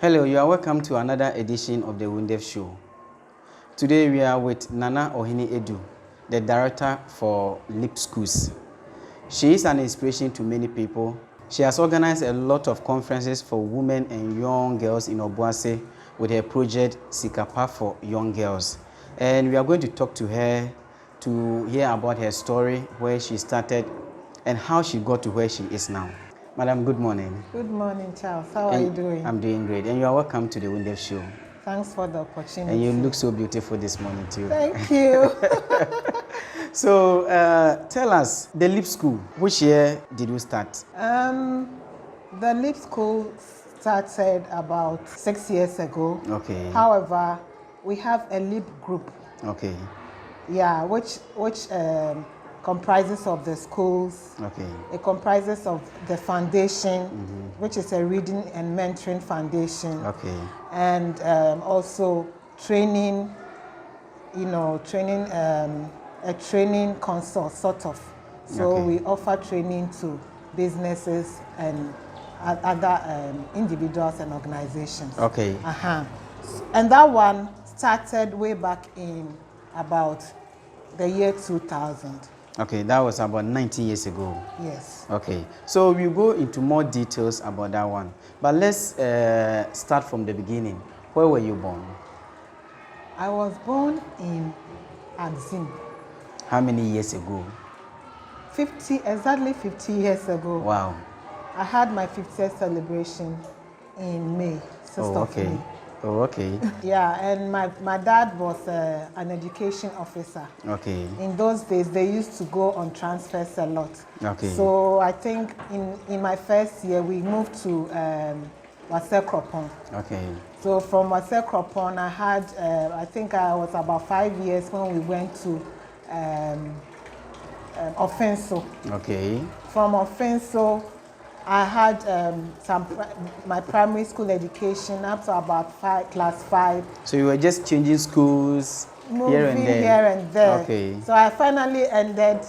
Hello, you are welcome to another edition of the Wundef Show. Today we are with Nana Ohene Adu, the director for LEAP Schools. She is an inspiration to many people. She has organized a lot of conferences for women and young girls in Obuasi with her project Sikapa for Young Girls. And we are going to talk to her to hear about her story, where she started and how she got to where she is now. Madam, good morning. Good morning, Charles. How are you doing? I'm doing great. And you are welcome to the Wundef Show. Thanks for the opportunity. And you look so beautiful this morning too. Thank you. So, tell us, the LEAP School, which year did you start? The LEAP School started about 6 years ago. Okay. However, we have a LEAP group. Okay. Yeah, which comprises of the schools. Okay. It comprises of the foundation, which is a reading and mentoring foundation. Okay. And also training, a training consult, sort of. So Okay. we offer training to businesses and other individuals and organizations. Okay. And that one started way back in about the year 2000. Okay, that was about 90 years ago. Yes. Okay, so we'll go into more details about that one. But let's start from the beginning. Where were you born? I was born in Axim. How many years ago? Exactly 50 years ago. Wow. I had my 50th celebration in May, 6th of May. Oh, okay. Yeah, and my dad was an education officer. Okay. In those days, they used to go on transfers a lot. Okay. So I think in my first year, we moved to Wasekropon. Okay. So from Wasekropon, I had, I think I was about 5 years when we went to Offenso. Okay. From Offenso, I had my primary school education up to about class 5. So you were just changing schools here and there? Okay. So I finally ended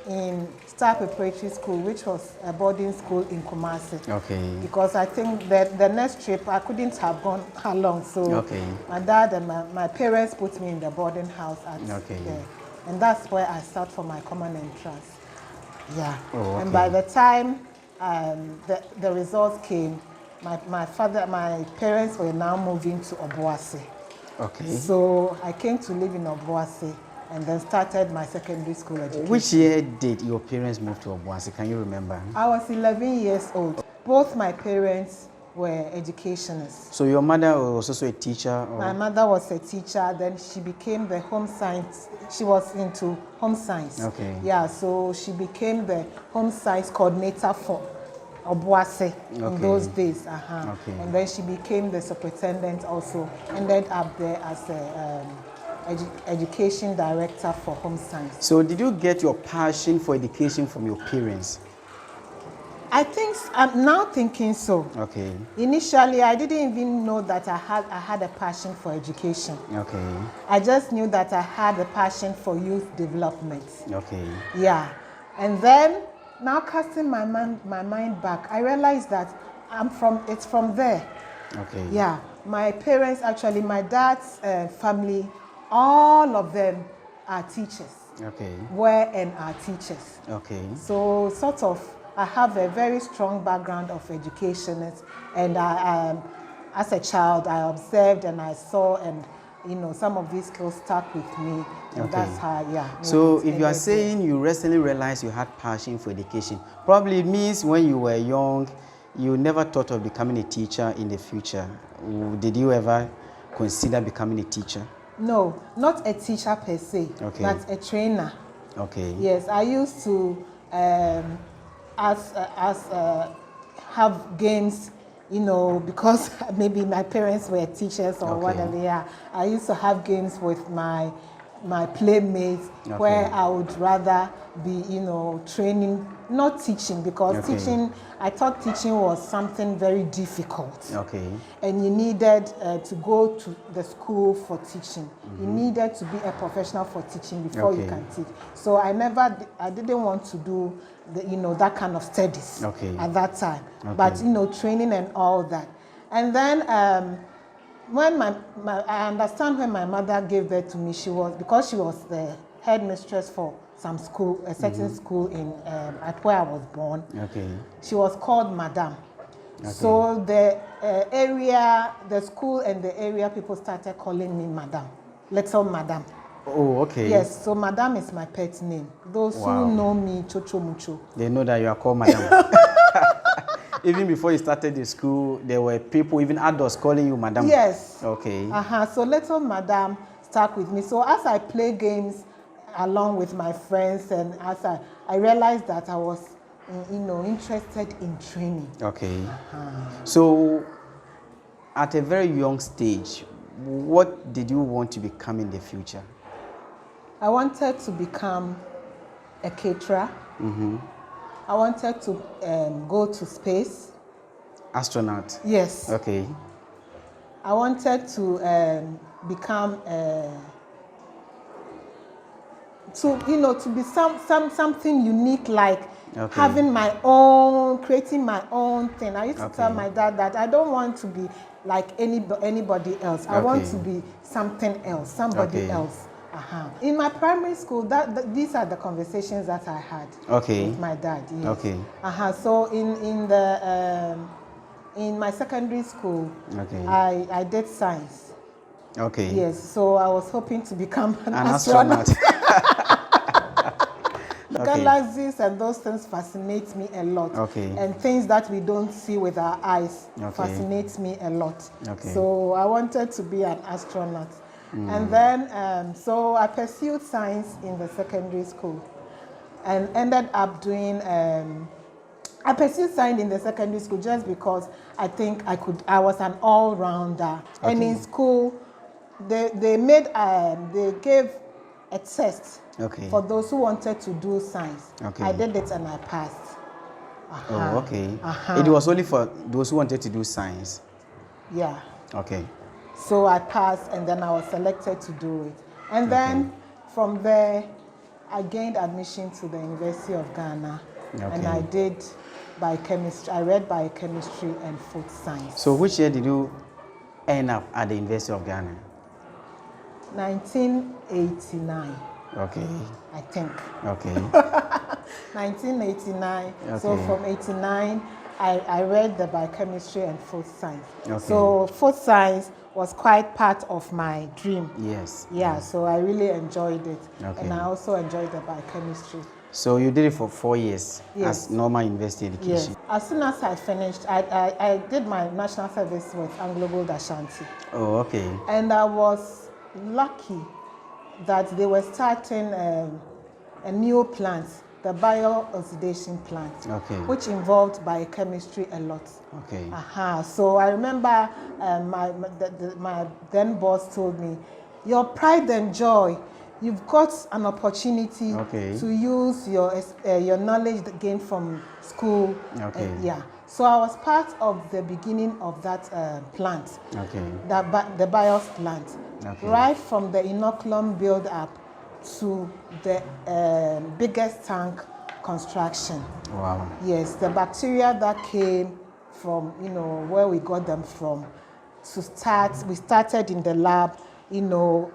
in Star Preparatory School, which was a boarding school in Kumasi. Okay. Because I think that the next trip I couldn't have gone along. So my dad and my parents put me in the boarding house at there. And that's where I start for my common entrance. Yeah. Oh, okay. And by the time the results came, my parents were now moving to Obuasi. Okay. So I came to live in Obuasi and then started my secondary school education. Which year did your parents move to Obuasi? Can you remember? I was 11 years old. Both my parents were educationists. So your mother was also a teacher? Or? My mother was a teacher, then she became the home science. She was into home science. Okay. Yeah, so she became the home science coordinator for Obuasi in those days. Okay. And then she became the superintendent also, ended up there as a education director for home science. So did you get your passion for education from your parents? I think I'm now thinking so. Okay. Initially, I didn't even know that I had a passion for education. Okay. I just knew that I had a passion for youth development. Okay. Yeah. And then, now casting my mind back, I realized that it's from there. Okay. Yeah. My parents, actually, my dad's family, all of them are teachers. Okay. Were and are teachers. Okay. So, sort of, I have a very strong background of educationist, and as a child, I observed and I saw, and some of these skills stuck with me, and that's how, yeah. So if you are saying you recently realized you had passion for education, probably it means when you were young, you never thought of becoming a teacher in the future. Did you ever consider becoming a teacher? No, not a teacher per se, but a trainer. Okay. Yes, I used to have games, because maybe my parents were teachers or whatever. Yeah, I used to have games with my playmates where I would rather be, training, not teaching, because teaching, I thought teaching was something very difficult. Okay. And you needed to go to the school for teaching. You needed to be a professional for teaching before you can teach. So I didn't want to do that kind of studies at that time. But training and all that. And then when I understand when my mother gave birth to me, because she was the headmistress for some school, a certain school in at where I was born. Okay. She was called Madam. Okay. So the area, the school and the area people started calling me Madam, little Madam. Oh, okay. Yes, so Madam is my pet name. Those who know me, Chocho Mucho. They know that you are called Madam. Even before you started the school, there were people, even adults, calling you Madam. Yes. Okay. So little Madam stuck with me. So as I play games along with my friends, and as I realized that I was, interested in training. Okay. So, at a very young stage, what did you want to become in the future? I wanted to become a caterer. I wanted to go to space. Astronaut? Yes. Okay. I wanted to become to be something unique, like having my own, creating my own thing. I used to tell my dad that I don't want to be like anybody else. I want to be something else, somebody else. In my primary school, these are the conversations that I had with my dad. Yes. Okay. So in my secondary school, I did science. Okay. Yes. So I was hoping to become an astronaut. Galaxies and those things fascinate me a lot. And things that we don't see with our eyes fascinates me a lot. So I wanted to be an astronaut. And then, so I pursued science in the secondary school and ended up doing, I pursued science in the secondary school just because I think I was an all-rounder. And in school, they gave a test for those who wanted to do science. I did it and I passed. Oh, okay. It was only for those who wanted to do science? Yeah. Okay. So I passed and then I was selected to do it. And then from there, I gained admission to the University of Ghana. And I did biochemistry. I read biochemistry and food science. So which year did you end up at the University of Ghana? 1989. Okay. I think. Okay. 1989. So from 89, I read the biochemistry and food science. Okay. So food science was quite part of my dream. Yes. Yeah, so I really enjoyed it. Okay. And I also enjoyed the biochemistry. So you did it for 4 years as normal university education? Yes. As soon as I finished, I did my national service with AngloGold Ashanti. Oh, okay. And I was lucky that they were starting a new plant, the bio-oxidation plant, which involved biochemistry a lot. Okay. So I remember my then boss told me, your pride and joy, you've got an opportunity to use your knowledge gained from school. So I was part of the beginning of that plant, the BIOS plant, right from the inoculum build-up to the biggest tank construction. Wow. Yes, the bacteria that came from, where we got them from, we started in the lab,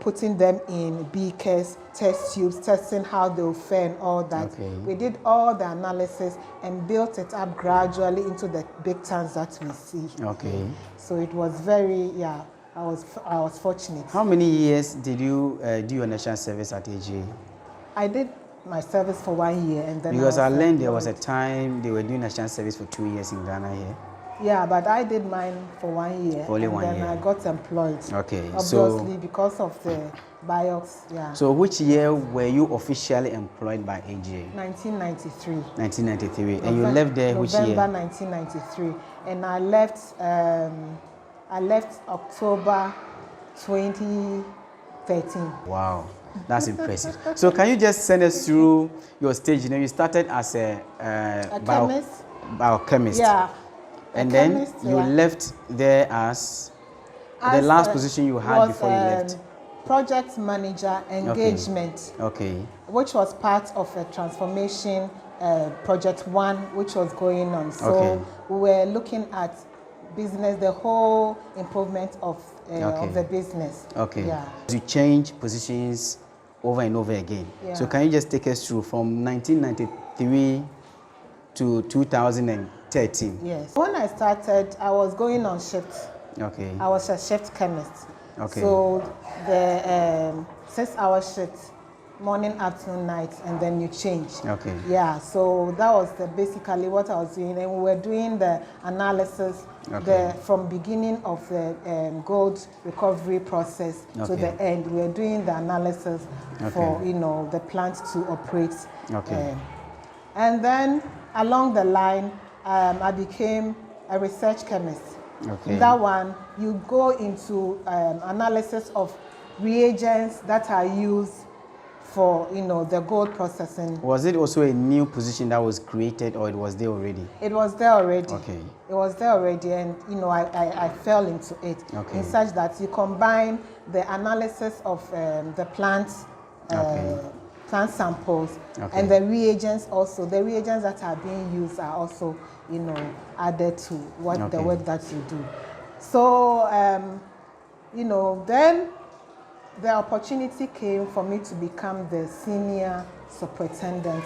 putting them in beakers, test tubes, testing how they'll fare and all that. We did all the analysis and built it up gradually into the big tanks that we see. So it was very, I was fortunate. How many years did you do your national service at AGA? I did my service for 1 year and then because I learned there was a time they were doing national service for 2 years in Ghana here. Yeah, but I did mine for 1 year. For only 1 year. And then I got employed. Obviously, so because of the BIOS, So which year were you officially employed by AGA? 1993. 1993. And you left there which year? November 1993. And I left October 2013. Wow. That's impressive. So can you just send us through your stage? You started as a biochemist. Yeah. And then you left there as the last position you had before you left. Project manager engagement. Which was part of a transformation project 1 which was going on. So we were looking at business, the whole improvement of the business. Okay. Yeah. You change positions over and over again. Yeah. So can you just take us through from 1993 to 2013? Yes. When I started, I was going on shift. Okay. I was a shift chemist. Okay. So the 6-hour shift, morning, afternoon, night, and then you change. Okay. Yeah, so that was basically what I was doing. And we were doing the analysis from beginning of the gold recovery process to the end. We were doing the analysis for, the plant to operate. Okay. And then along the line, I became a research chemist. Okay. That one, you go into analysis of reagents that are used for, the gold processing. Was it also a new position that was created, or it was there already? It was there already. Okay. It was there already, and I fell into it in such that you combine the analysis of the plants, plant samples, and the reagents also. The reagents that are being used are also, added to what the work that you do. So, then the opportunity came for me to become the senior superintendent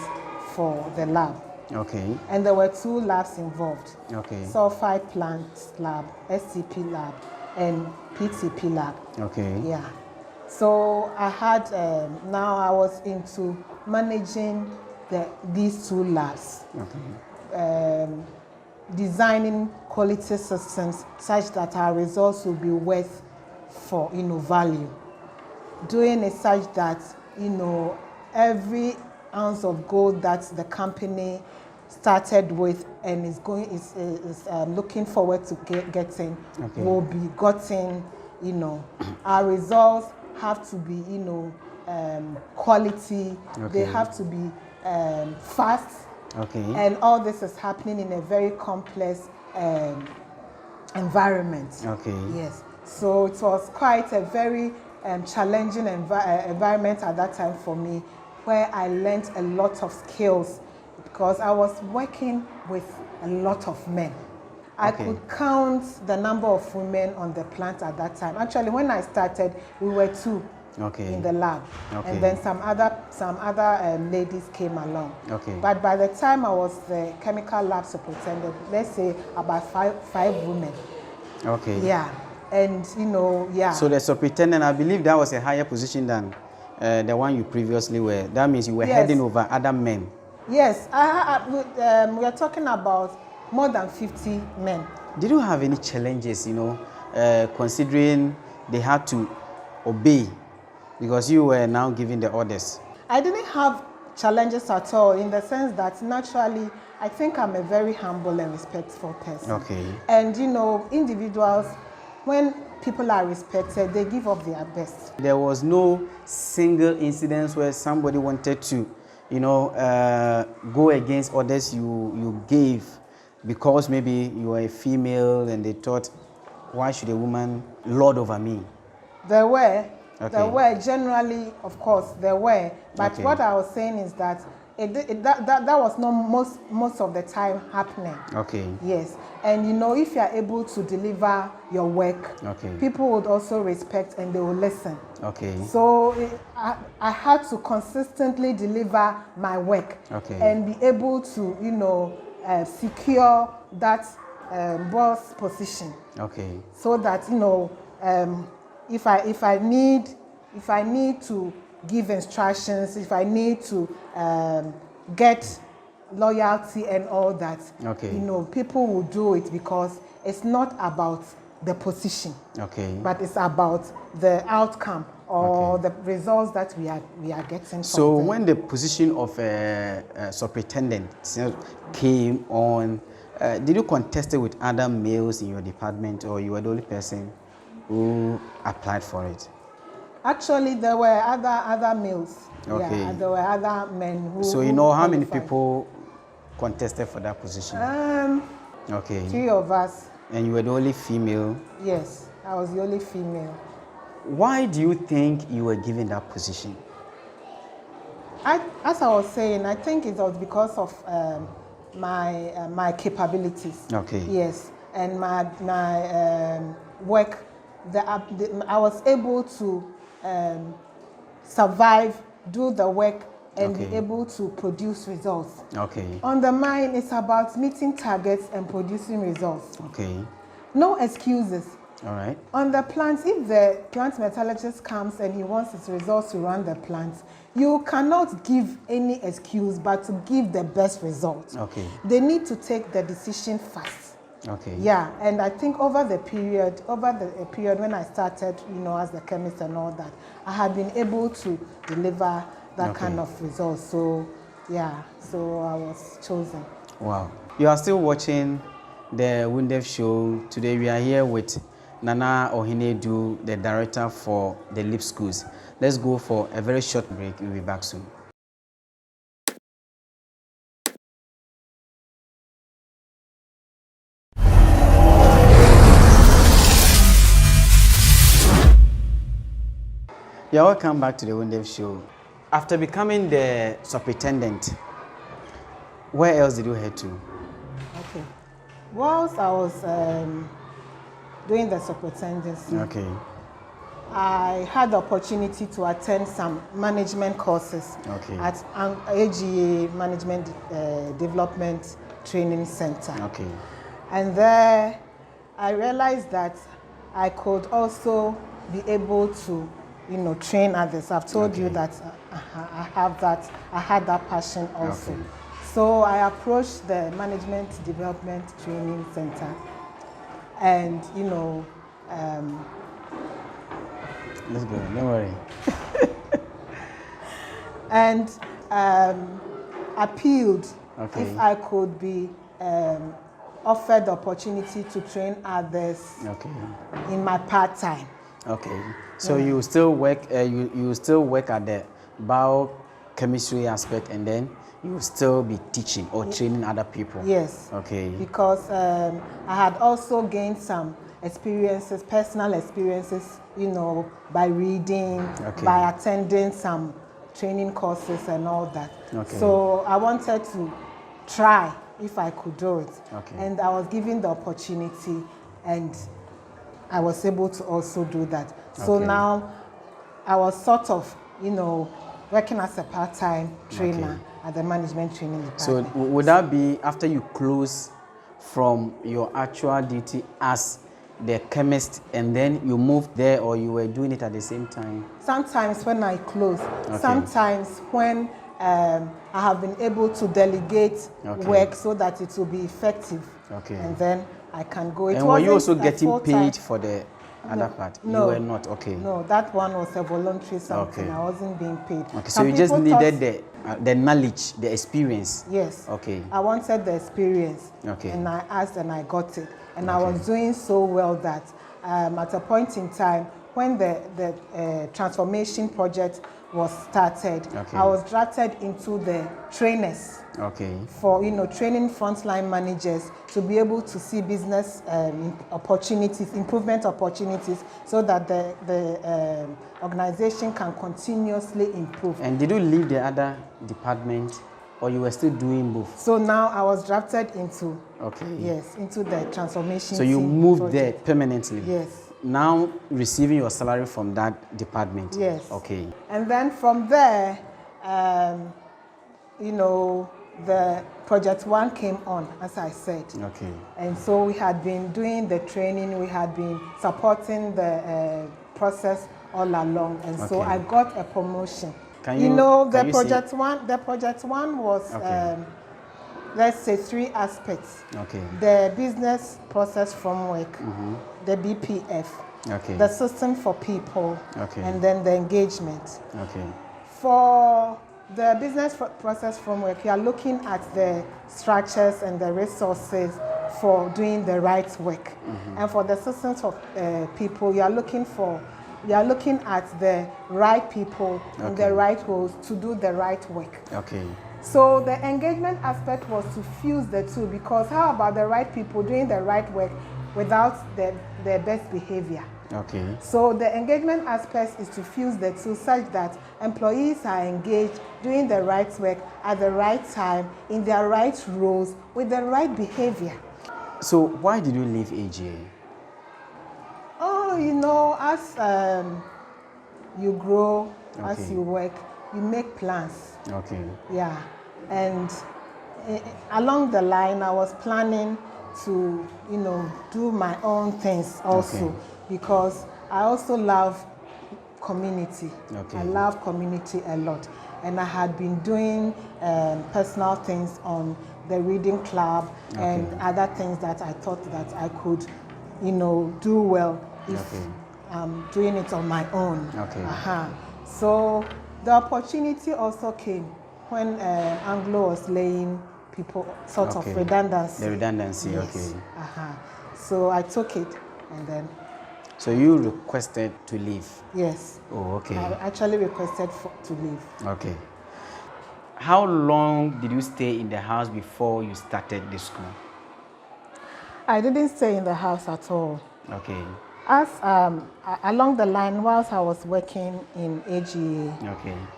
for the lab. Okay. And there were 2 labs involved. Okay. Sulfide plant lab, SCP lab, and PTP lab. Okay. Yeah. So I had, now I was into managing these 2 labs. Okay. Designing quality systems such that our results will be worth for, value. Doing it such that, every ounce of gold that the company started with and is looking forward to getting will be gotten, our results have to be, quality, they have to be fast, and all this is happening in a very complex environment. Yes. So it was quite a very challenging environment at that time for me, where I learned a lot of skills because I was working with a lot of men. I could count the number of women on the plant at that time. Actually, when I started, we were 2 in the lab, and then some other ladies came along. But by the time I was the chemical lab superintendent, let's say about five women. Yeah. And So the superintendent, I believe that was a higher position than the one you previously were. That means you were heading over other men. Yes, we are talking about more than 50 men. Did you have any challenges, considering they had to obey because you were now giving the orders? I didn't have challenges at all, in the sense that naturally I think I'm a very humble and respectful person. And individuals, when people are respected, they give up their best. There was no single incident where somebody wanted to, go against orders you gave because maybe you were a female and they thought, why should a woman lord over me? There were. There were, generally, of course, there were. But what I was saying is that that was not most of the time happening. Yes. And if you are able to deliver your work, people would also respect and they will listen. So I had to consistently deliver my work and be able to, secure that boss position. So that, if I need to give instructions, if I need to get loyalty and all that, people will do it because it's not about the position, but it's about the outcome or the results that we are getting. So when the position of superintendent came on, did you contest it with other males in your department, or you were the only person who applied for it? Actually, there were other males. Yeah, there were other men who. So how many people contested for that position? 3 of us. And you were the only female? Yes, I was the only female. Why do you think you were given that position? As I was saying, I think it was because of my capabilities. Yes. and my work, I was able to survive, do the work, and be able to produce results. Okay. On the mine, it's about meeting targets and producing results. Okay. No excuses. All right. On the plant, if the plant metallurgist comes and he wants his results to run the plant, you cannot give any excuse but to give the best result. Okay. They need to take the decision fast. Okay. Yeah, and I think over the period when I started, as the chemist and all that, I had been able to deliver that kind of results. So, yeah, so I was chosen. Wow. You are still watching the Wundef show. Today we are here with Nana Ohene Adu, the director for the LIP schools. Let's go for a very short break. We'll be back soon. Yeah, welcome back to the Wundef show. After becoming the superintendent, where else did you head to? Okay. Whilst I was doing the superintendency, I had the opportunity to attend some management courses at AGA Management Development Training Center. And there I realized that I could also be able to train others. I've told you that I had that passion also. So I approached the Management Development Training Center and, let's go, don't worry. and appealed if I could be offered the opportunity to train others in my part-time. So you still work you still work at the biochemistry aspect, and then you will still be teaching or training other people? Yes. Because I had also gained some experiences, personal experiences, by reading, by attending some training courses and all that. So I wanted to try if I could do it. And I was given the opportunity, and I was able to also do that. So now I was sort of, working as a part-time trainer at the management training department. So would that be after you close from your actual duty as the chemist, and then you moved there, or you were doing it at the same time? Sometimes when I close, sometimes when I have been able to delegate work so that it will be effective, and then I can go. And were you also getting paid for the other part? No. You were not? No, that one was a voluntary something. I wasn't being paid. So you just needed the knowledge, the experience? Yes. I wanted the experience. And I asked and I got it. And I was doing so well that at a point in time, when the transformation project was started, I was drafted into the trainers for training frontline managers to be able to see business opportunities, improvement opportunities, so that the organization can continuously improve. And did you leave the other department, or you were still doing both? So now I was drafted into into the transformation. So you moved there permanently? Yes. Now receiving your salary from that department? Yes. And then from there, the project 1 came on, as I said. And so we had been doing the training, we had been supporting the process all along, and so I got a promotion. The project one was let's say 3 aspects. The business process framework, the BPF, the system for people, and then the engagement. For the business process framework, you are looking at the structures and the resources for doing the right work. And for the systems for people, you are looking at the right people and the right roles to do the right work. So the engagement aspect was to fuse the two, because how about the right people doing the right work without the best behavior? So the engagement aspect is to fuse the two such that employees are engaged, doing the right work at the right time, in their right roles, with the right behavior. So why did you leave AGA? Oh, as you grow, as you work, you make plans. Okay. Yeah. And along the line, I was planning to, do my own things also, because I also love community. I love community a lot. And I had been doing personal things on the reading club and other things that I thought that I could, do well if I'm doing it on my own. So the opportunity also came when Anglo was laying people sort of redundancy. The redundancy, yes. So I took it and then. So you requested to leave? Yes. Oh, okay. I actually requested to leave. Okay. How long did you stay in the house before you started the school? I didn't stay in the house at all. Okay. As along the line, whilst I was working in AGA,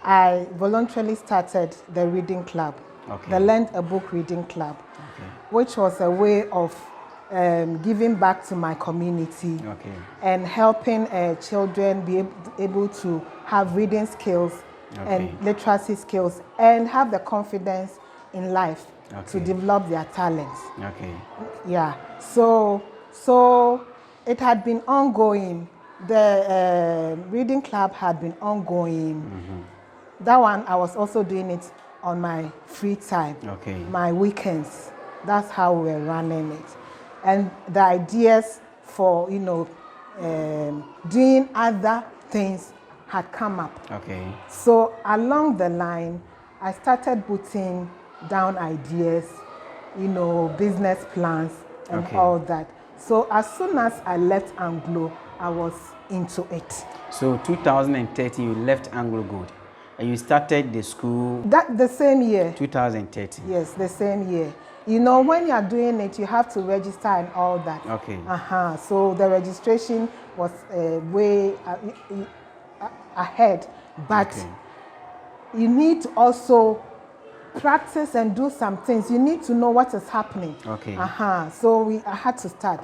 I voluntarily started the reading club, the Learn a Book reading club, which was a way of giving back to my community and helping children be able to have reading skills and literacy skills and have the confidence in life to develop their talents. Yeah. So it had been ongoing. The reading club had been ongoing. That one, I was also doing it on my free time, my weekends. That's how we were running it. And the ideas for, doing other things had come up. So along the line, I started putting down ideas, business plans and all that. So as soon as I left Anglo, I was into it. So 2013, you left AngloGold and you started the school? The same year. 2013? Yes, the same year. When you are doing it, you have to register and all that. So the registration was way ahead, but you need to also practice and do some things. You need to know what is happening. So we had to start.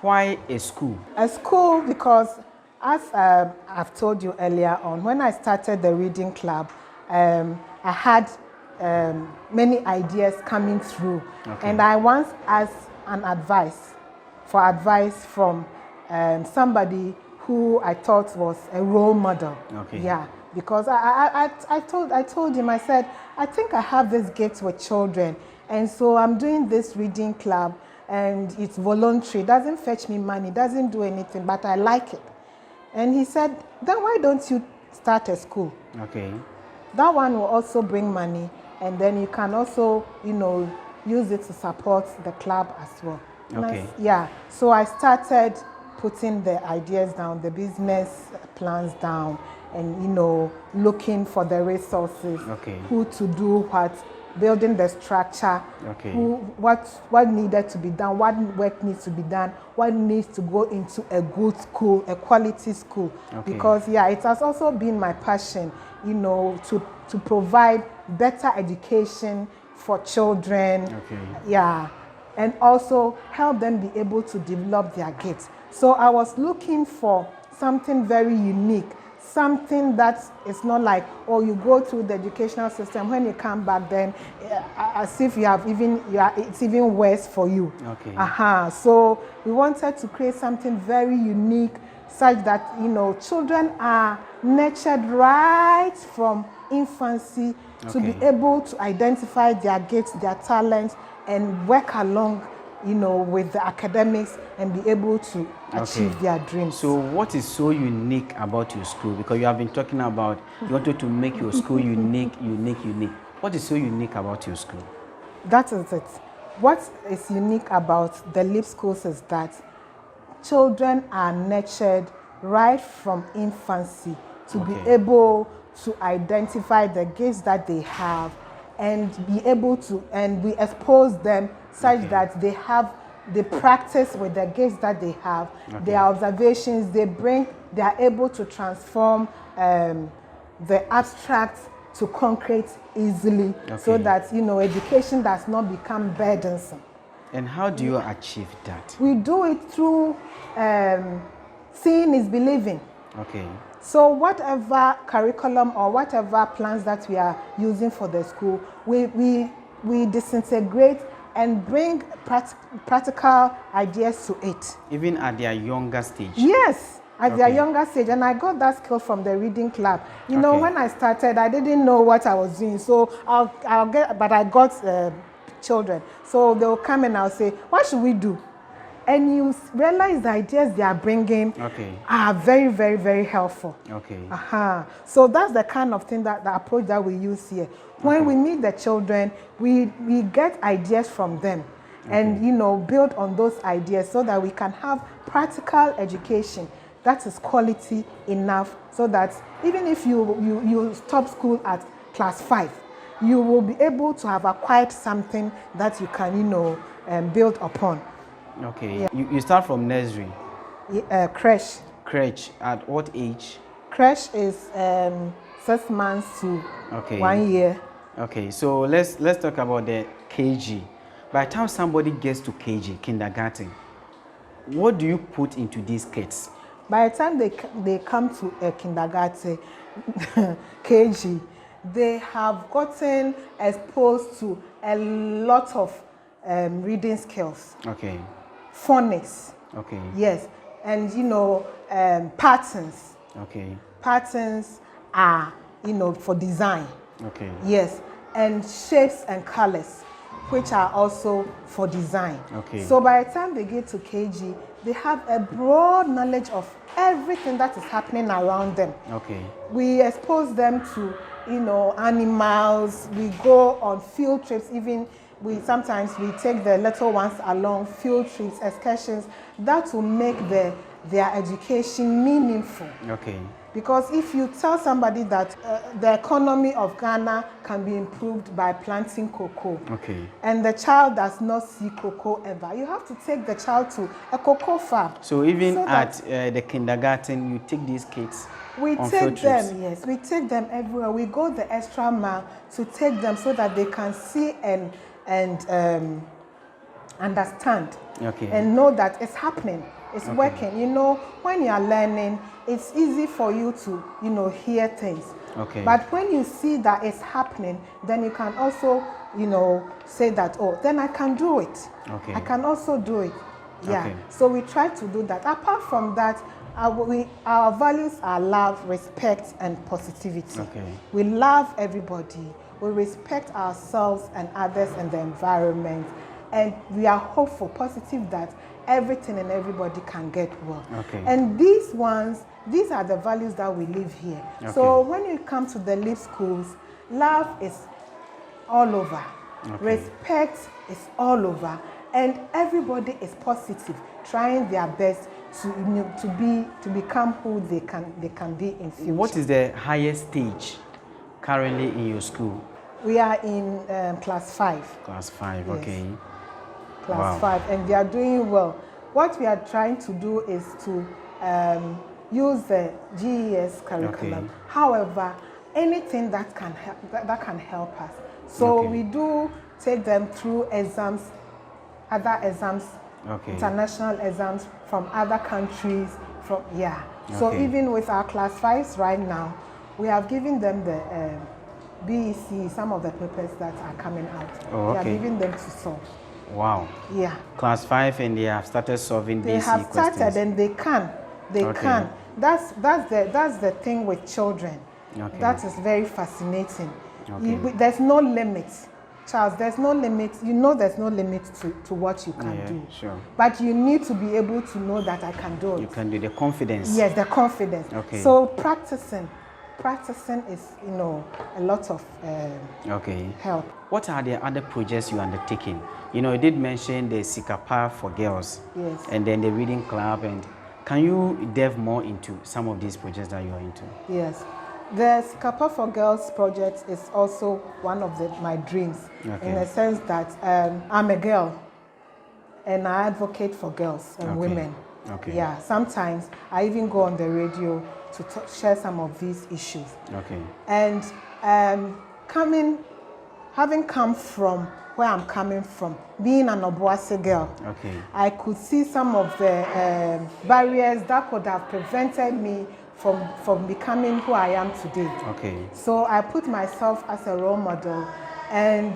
Why a school? A school because, as I've told you earlier on, when I started the reading club, I had many ideas coming through, and I once asked advice from somebody who I thought was a role model. Yeah. Because I told him, I said, I think I have this gift with children, and so I'm doing this reading club, and it's voluntary, doesn't fetch me money, doesn't do anything, but I like it. And he said, then why don't you start a school? That one will also bring money, and then you can also, use it to support the club as well. So I started putting the ideas down, the business plans down, and looking for the resources, who to do what, building the structure, what needed to be done, what work needs to be done, what needs to go into a good school, a quality school. Because it has also been my passion, to provide better education for children. And also help them be able to develop their gifts. So I was looking for something very unique, something that is not like, you go through the educational system, when you come back then, as if it's even worse for you. So we wanted to create something very unique, such that, children are nurtured right from infancy to be able to identify their gifts, their talents, and work along, with the academics and be able to achieve their dreams. So what is so unique about your school? Because you have been talking about you wanted to make your school unique. What is so unique about your school? That is it. What is unique about the LEAP schools is that children are nurtured right from infancy to be able to identify the gifts that they have and be able to, and we expose them such that they practice with the gifts that they have, their observations, they are able to transform the abstract to concrete easily, so that education does not become burdensome. And how do you achieve that? We do it through seeing is believing. Okay. So whatever curriculum or whatever plans that we are using for the school, we disintegrate and bring practical ideas to it. Even at their younger stage? Yes, at their younger stage. And I got that skill from the reading club. You know, when I started, I didn't know what I was doing. So but I got children. So they'll come and I'll say, what should we do? And you realize the ideas they are bringing are very, very, very helpful. Okay. So that's the kind of thing, that the approach that we use here. When we meet the children, we get ideas from them and, you know, build on those ideas so that we can have practical education that is quality enough, so that even if you stop school at class 5, you will be able to have acquired something that you can, you know, build upon. Okay. You start from nursery? Creche. Creche. At what age? Creche is 6 months to 1 year. Okay, so let's talk about the KG. By the time somebody gets to KG, kindergarten, what do you put into these kids? By the time they come to a kindergarten, KG, they have gotten exposed to a lot of reading skills. Okay. Phonics. Okay. Yes. And, you know, patterns. Okay. Patterns are, you know, for design. Okay. Yes. And shapes and colors, which are also for design. Okay. So by the time they get to KG, they have a broad knowledge of everything that is happening around them. Okay. We expose them to, you know, animals. We go on field trips. Even sometimes we take the little ones along field trips, excursions. That will make their education meaningful. Okay. Because if you tell somebody that the economy of Ghana can be improved by planting cocoa, and the child does not see cocoa ever, you have to take the child to a cocoa farm. So even at the kindergarten, you take these kids on field trips? Yes, we take them everywhere. We go the extra mile to take them so that they can see and understand and know that it's happening. It's working. You know, when you are learning, it's easy for you to, you know, hear things. Okay. But when you see that it's happening, then you can also, you know, say that, oh, then I can do it. Okay. I can also do it. Yeah. Okay. So we try to do that. Apart from that, our values are love, respect, and positivity. Okay. We love everybody. We respect ourselves and others and the environment. And we are hopeful, positive that everything and everybody can get well. Okay. And these are the values that we live here. Okay. So when you come to the LEAP schools, love is all over. Okay. Respect is all over. And everybody is positive, trying their best to become who they can be in future. What is the highest stage currently in your school? We are in class 5. Class 5, yes. Okay. Class 5, and they are doing well. What we are trying to do is to use the GES curriculum. Okay. However, anything that can help us. So we do take them through exams, other exams, international exams from other countries. So even with our class 5s right now, we have given them the BEC, some of the papers that are coming out. We are giving them to solve. Wow. Yeah. Class 5, and they have started solving BC questions. They have started, and they can. They can. That's the thing with children. Okay. That is very fascinating. Okay. There's no limit, Charles. There's no limit. You know, there's no limit to what you can do. Sure. But you need to be able to know that I can do it. You can do the confidence. Yes, the confidence. Okay. So practicing is, you know, a lot of help. What are the other projects you are undertaking? You know, you did mention the Sikapa for girls. Yes. And then the reading club. And can you delve more into some of these projects that you are into? Yes. The Sikapa for girls project is also one of my dreams, in the sense that I'm a girl and I advocate for girls and women. Okay. Yeah. Sometimes I even go on the radio to share some of these issues. Okay. And coming having come from where I'm coming from, being an Obuasi girl, I could see some of the barriers that could have prevented me from becoming who I am today. So I put myself as a role model and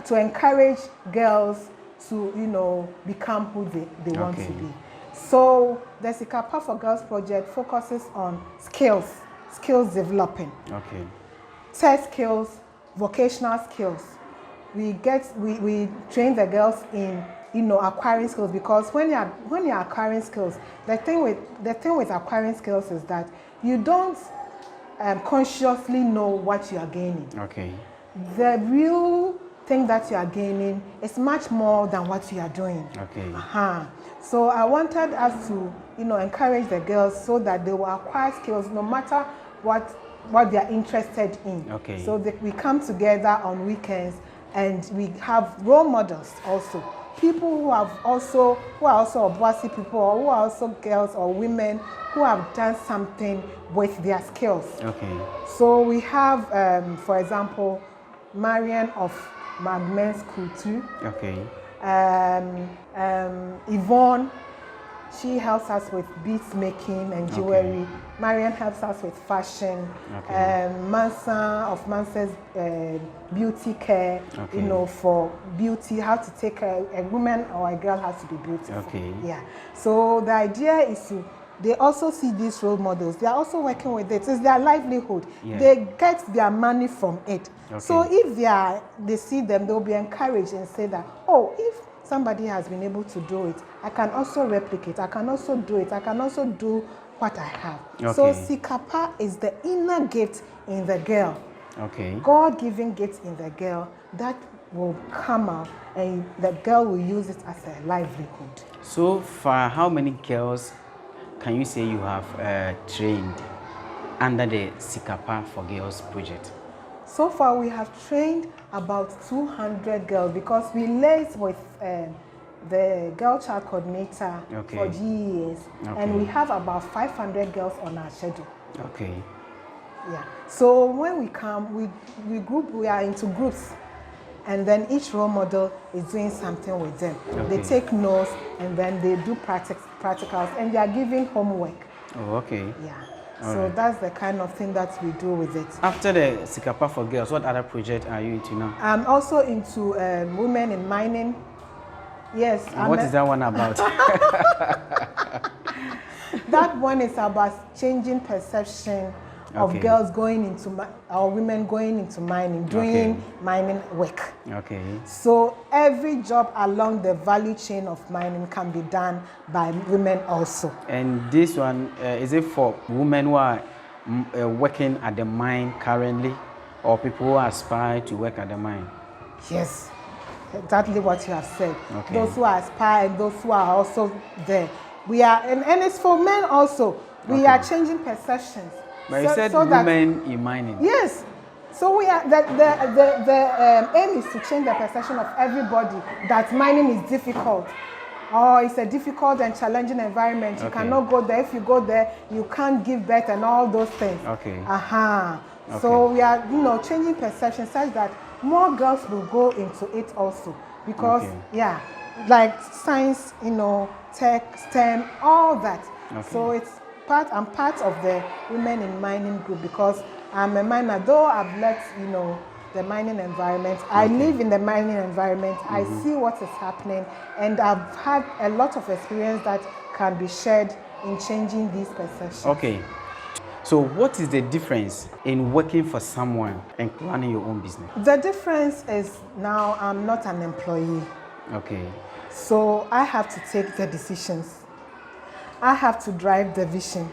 to encourage girls to, you know, become who they want to be. So the Sikapa for Girls project focuses on skills developing. Tech skills, vocational skills. We train the girls in, you know, acquiring skills, because when you're acquiring skills, the thing with acquiring skills is that you don't consciously know what you are gaining. The real thing that you are gaining is much more than what you are doing. So I wanted us to, you know, encourage the girls so that they will acquire skills no matter what they are interested in. So that we come together on weekends and we have role models also. People who are also Obuasi people, or who are also girls or women who have done something with their skills. So we have, for example, Marian of Magmen's Kultu. Yvonne, she helps us with beads making and jewelry. Marian helps us with fashion. Mansa of Mansa's beauty care, you know, for beauty, how to take care. A woman or a girl has to be beautiful. So the idea is they also see these role models. They are also working with it. It's their livelihood. They get their money from it. So if they see them, they'll be encouraged and say that, oh, if somebody has been able to do it, I can also replicate. I can also do it. I can also do what I have. So Sikapa is the inner gift in the girl. God-given gift in the girl that will come out, and the girl will use it as a livelihood. So far, how many girls can you say you have trained under the Sikapa for Girls project? So far, we have trained about 200 girls, because we liaise with the girl child coordinator for GES, and we have about 500 girls on our schedule. So when we come, we are into groups, and then each role model is doing something with them. They take notes, and then they do practicals, and they are giving homework. So that's the kind of thing that we do with it. After the Sikapa for Girls, what other project are you into now? I'm also into women in mining. Yes. And what is that one about? That one is about changing perception of girls going into, or women going into mining, doing mining work. So every job along the value chain of mining can be done by women also. And this one, is it for women who are working at the mine currently, or people who aspire to work at the mine? Yes, exactly what you have said. Those who aspire and those who are also there. We are, and it's for men also. We are changing perceptions. But you said women in mining. Yes. So we are, the aim is to change the perception of everybody that mining is difficult. Or it's a difficult and challenging environment. You cannot go there. If you go there, you can't give birth and all those things. So we are, you know, changing perception such that more girls will go into it also. Because, like science, you know, tech, STEM, all that. So I'm part of the Women in Mining group, because I'm a miner. Though I've left, you know, the mining environment, I live in the mining environment. I see what is happening, and I've had a lot of experience that can be shared in changing these perceptions. So what is the difference in working for someone and running your own business? The difference is now I'm not an employee. So I have to take the decisions. I have to drive the vision.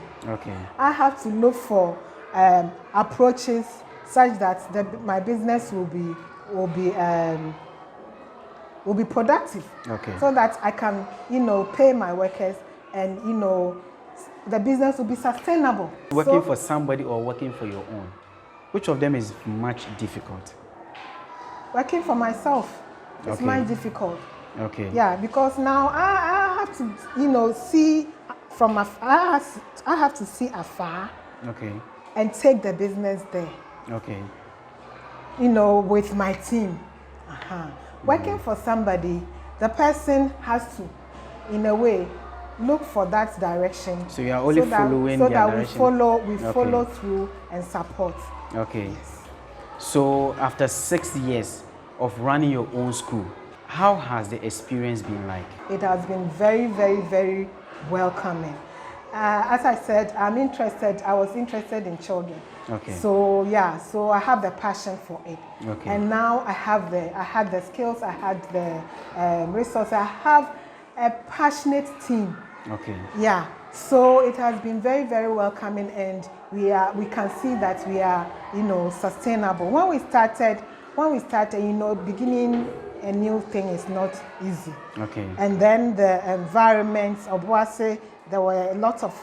I have to look for approaches such that my business will be productive. So that I can, you know, pay my workers, and, you know, the business will be sustainable. Working for somebody or working for your own, which of them is much difficult? Working for myself is much difficult. Because now I have to, you know, see from afar. I have to see afar and take the business there. with my team. Working for somebody, the person has to, in a way, look for that direction. So you are only following their direction? We follow through and support. Okay. Yes. So after 6 years of running your own school, how has the experience been like? It has been very, very, very welcoming. As I said, I was interested in children. Okay. So I have the passion for it. Okay. And now I had the skills, I had the resources, I have a passionate team. Okay. Yeah. So it has been very, very welcoming, and we can see that we are, sustainable. When we started, beginning a new thing is not easy. Okay. And then the environment, Obuasi, there were a lot of,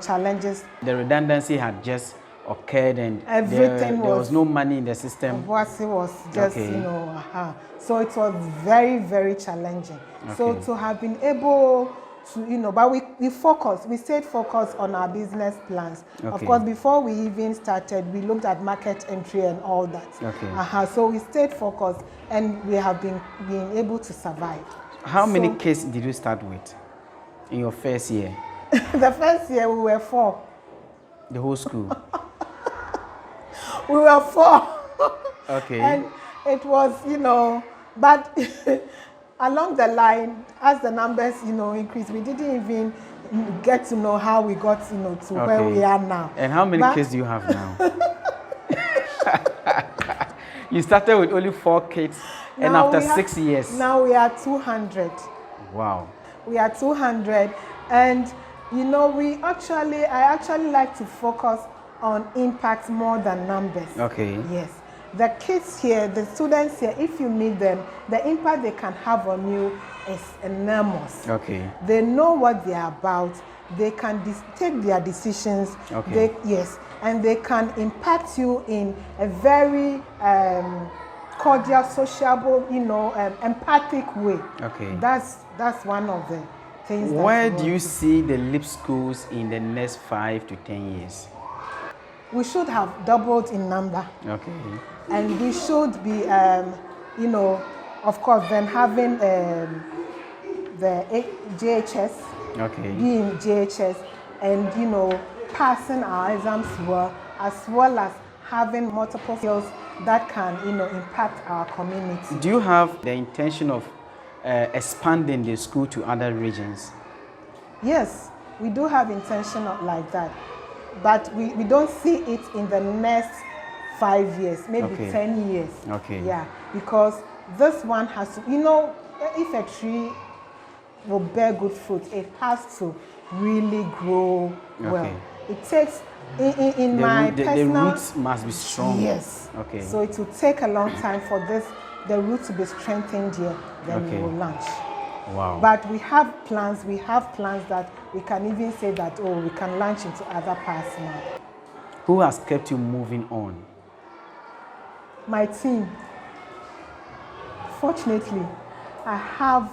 challenges. The redundancy had just occurred, and everything there was no money in the system. Obuasi was just, Okay. So it was very, very challenging. Okay. So to have been able to, but we stayed focused on our business plans. Okay. Of course, before we even started, we looked at market entry and all that. Okay. So we stayed focused, and we have been able to survive. How many kids did you start with in your first year? The first year we were 4. The whole school? We were 4. Okay. And it was, but along the line, as the numbers, increased, we didn't even get to know how we got, to where we are now. And how many kids do you have now? You started with only 4 kids, and after 6 years. Now we are 200. Wow. We are 200, and I actually like to focus on impact more than numbers. Okay. Yes. The kids here, the students here, if you meet them, the impact they can have on you is enormous. Okay. They know what they are about. They can take their decisions. Okay. And they can impact you in a very cordial, sociable, empathic way. Okay. That's one of the things. Where do you see the LIP schools in the next 5 to 10 years? We should have doubled in number. Okay. And we should be, of course, then having the JHS, okay, being JHS, and, passing our exams well as having multiple skills that can, impact our community. Do you have the intention of expanding the school to other regions? Yes, we do have intention like that. But we don't see it in the next 5 years, maybe 10 years. Okay. Yeah, because this one has to, if a tree will bear good fruit, it has to really grow well. Okay. It takes, the roots must be strong. Yes. Okay. So it will take a long time for the root to be strengthened here, then we will launch. Wow. But we have plans that we can even say that, we can launch into other parts now. Who has kept you moving on? My team. Fortunately, I have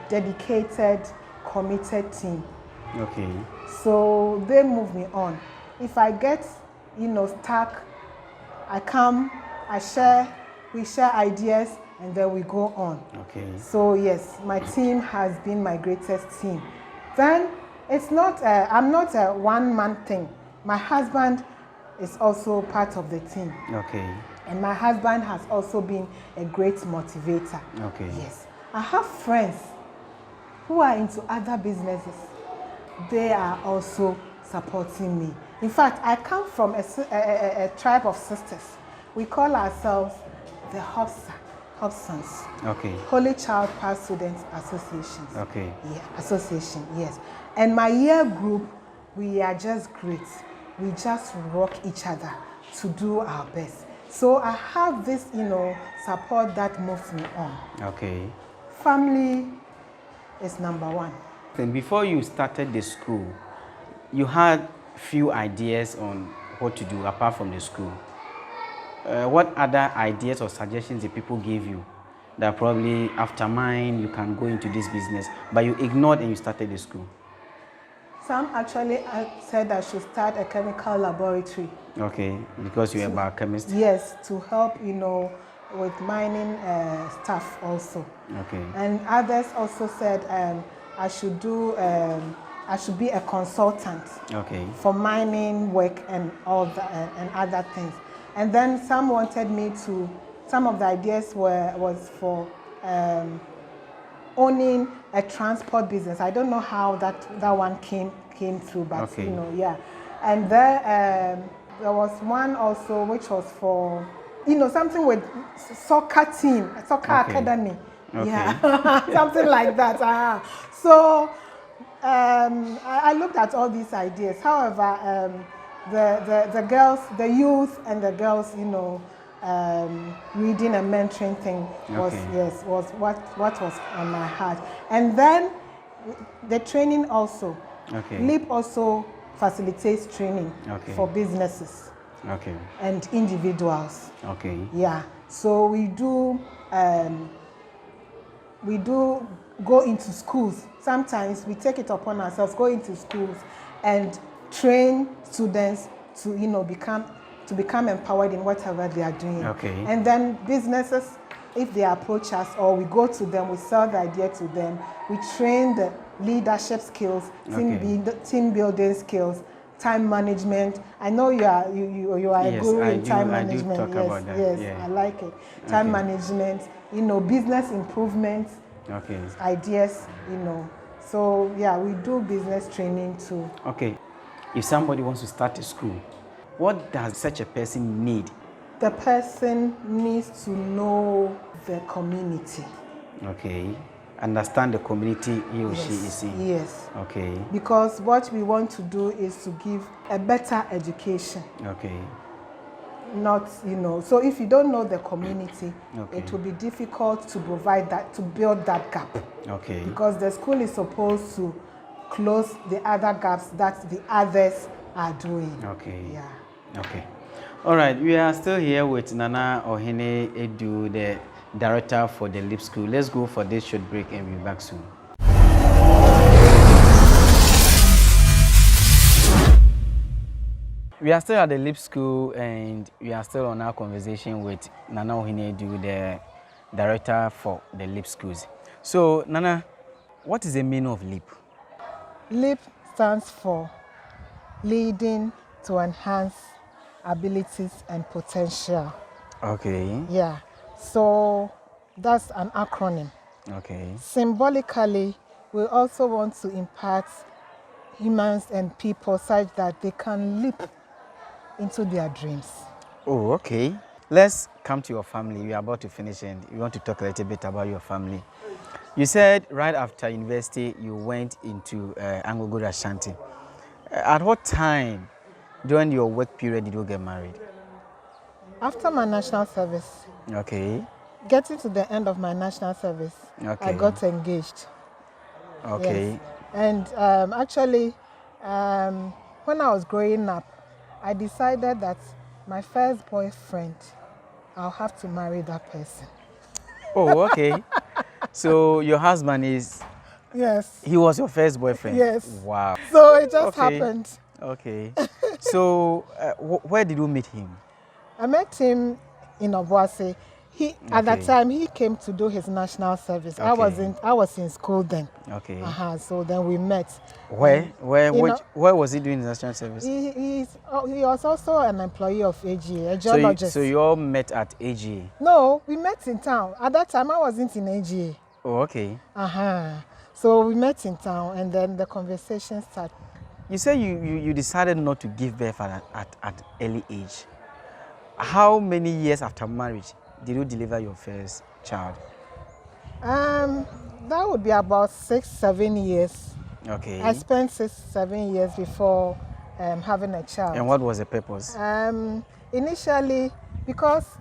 dedicated, committed team. Okay. So they move me on. If I get, stuck, I come, we share ideas, and then we go on. Okay. So yes, my team has been my greatest team. Then it's not, I'm not a one-man thing. My husband is also part of the team. Okay. And my husband has also been a great motivator. Okay. Yes. I have friends who are into other businesses. They are also supporting me. In fact, I come from a tribe of sisters. We call ourselves the Hobsons. Okay. Holy Child Past Students Association. Okay. Yeah, association, yes. And my year group, we are just great. We just rock each other to do our best. So I have this, support that moves me on. Okay. Family is number one. Then before you started the school, you had few ideas on what to do apart from the school. What other ideas or suggestions did people give you that probably after mine you can go into this business, but you ignored and you started the school? Some actually said I should start a chemical laboratory. Okay, because you're a biochemist? Yes, to help, with mining stuff also. Okay. And others also said I should be a consultant. Okay. For mining work and all that and other things. And then some wanted me to, some of the ideas was for owning a transport business. I don't know how that one came through, but okay. Yeah. And there was one also which was for, something with soccer team, soccer academy. Okay. Yeah, something like that. So I looked at all these ideas. However, the girls, the youth and the girls, reading and mentoring thing was what was on my heart. And then the training also. Okay. LEAP also facilitates training for businesses and individuals. Okay. Yeah. So we do go into schools. Sometimes we take it upon ourselves, go into schools and train students to become empowered in whatever they are doing. Okay. And then businesses, if they approach us or we go to them, we sell the idea to them, we train the leadership skills, team building skills, time management. I know you are a guru in time management. I do talk about that. Yes, yeah. I like it. Time management, business improvement, ideas, So yeah, we do business training too. Okay. If somebody wants to start a school, what does such a person need? The person needs to know the community. Okay. Understand the community he or she is in. Yes. Okay. Because what we want to do is to give a better education. Okay. Not, so if you don't know the community, it will be difficult to provide that, to build that gap. Okay. Because the school is supposed to close the other gaps that the others are doing. Okay. Yeah. Okay. All right. We are still here with Nana Ohene Adu, the director for the LEAP School. Let's go for this short break and we'll be back soon. We are still at the LEAP School and we are still on our conversation with Nana Ohene Adu, the director for the LEAP Schools. So, Nana, what is the meaning of LEAP? LEAP stands for Leading to Enhance Abilities and Potential. Okay. Yeah. So that's an acronym. Okay. Symbolically, we also want to impact humans and people such that they can leap into their dreams. Oh, okay. Let's come to your family. We are about to finish and we want to talk a little bit about your family. You said right after university you went into AngloGold Ashanti. At what time during your work period did you get married? After my national service. Okay. Getting to the end of my national service, I got engaged. Okay. Yes. And actually, when I was growing up, I decided that my first boyfriend, I'll have to marry that person. Oh, okay. So your husband is... Yes. He was your first boyfriend? Yes. Wow. So it just happened. Okay. So where did you meet him? I met him in Obuasi. At that time, he came to do his national service. Okay. I was in school then. Okay. So then we met. Where was he doing his national service? He was also an employee of AGA, a geologist. So you all met at AGA? No, we met in town. At that time, I wasn't in AGA. Oh, okay. So we met in town, and then the conversation started. You said you decided not to give birth at early age. How many years after marriage did you deliver your first child? That would be about 6-7 years. Okay. I spent 6-7 years before having a child. And what was the purpose? Initially, because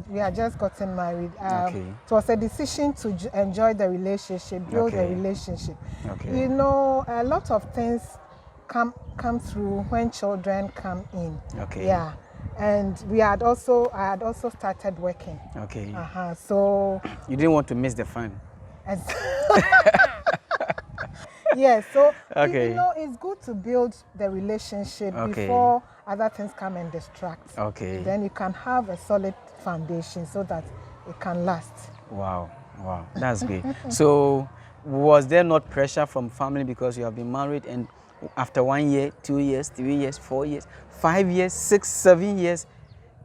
we had just gotten married, it was a decision to enjoy the relationship, build the relationship. Okay. A lot of things come through when children come in. Okay. Yeah. And I had also started working. Okay. So you didn't want to miss the fun. Yes, so Okay. you know, it's good to build the relationship Okay. before other things come and distract. Okay. Then you can have a solid foundation so that it can last. Wow, wow, that's great. So, was there not pressure from family because you have been married and after 1 year, 2 years, 3 years, 4 years, 5 years, 6, 7 years,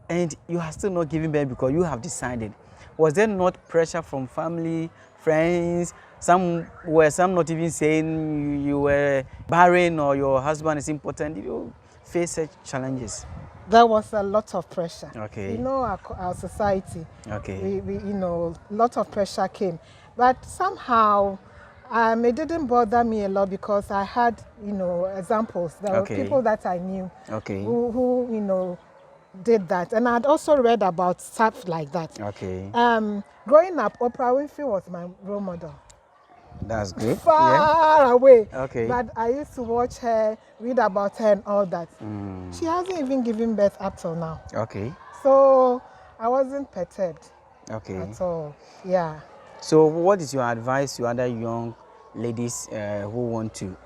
and you are still not giving birth because you have decided? Was there not pressure from family, friends? Some not even saying you were barren or your husband is important. Did you face such challenges? There was a lot of pressure. Okay. You know, our society. Okay. We you know, a lot of pressure came, but somehow it didn't bother me a lot because I had, you know, examples. There were people that I knew who you know did that, and I'd also read about stuff like that. Okay. Growing up, Oprah Winfrey was my role model. That's good. Far away. Okay. But I used to watch her, read about her and all that. She hasn't even given birth up till now. Okay. So I wasn't perturbed at all. Yeah. So what is your advice to other young ladies who want to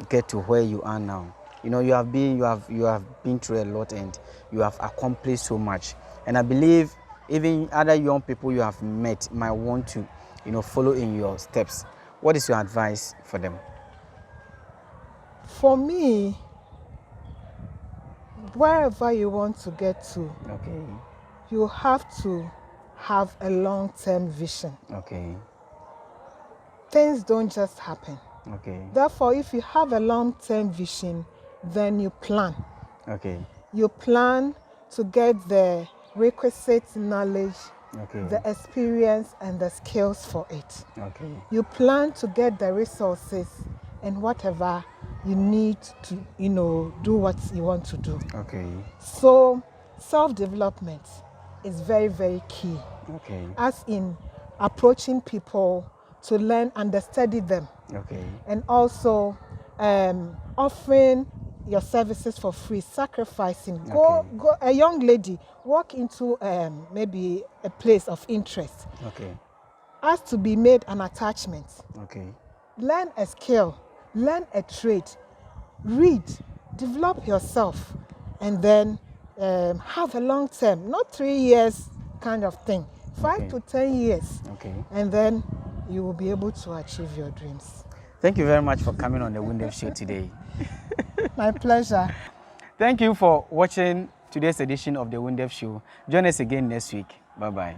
get to where you are now? You know, you have been through a lot and you have accomplished so much. And I believe even other young people you have met might want to, you know, follow in your steps. What is your advice for them? For me, wherever you want to get to, you have to have a long-term vision. Things don't just happen. Therefore, if you have a long-term vision, then you plan. You plan to get the requisite knowledge, the experience and the skills for it. You plan to get the resources and whatever you need to, you know, do what you want to do. So self-development is very, very key. As in approaching people to learn, understudy them. And also offering your services for free, sacrificing. Go, a young lady, walk into maybe a place of interest. Has to be made an attachment. Learn a skill, learn a trade, read, develop yourself, and then have a long term, not 3 years kind of thing, 5 to 10 years. And then you will be able to achieve your dreams. Thank you very much for coming on the Wundef Show today. My pleasure. Thank you for watching today's edition of the Wundef Show. Join us again next week. Bye-bye.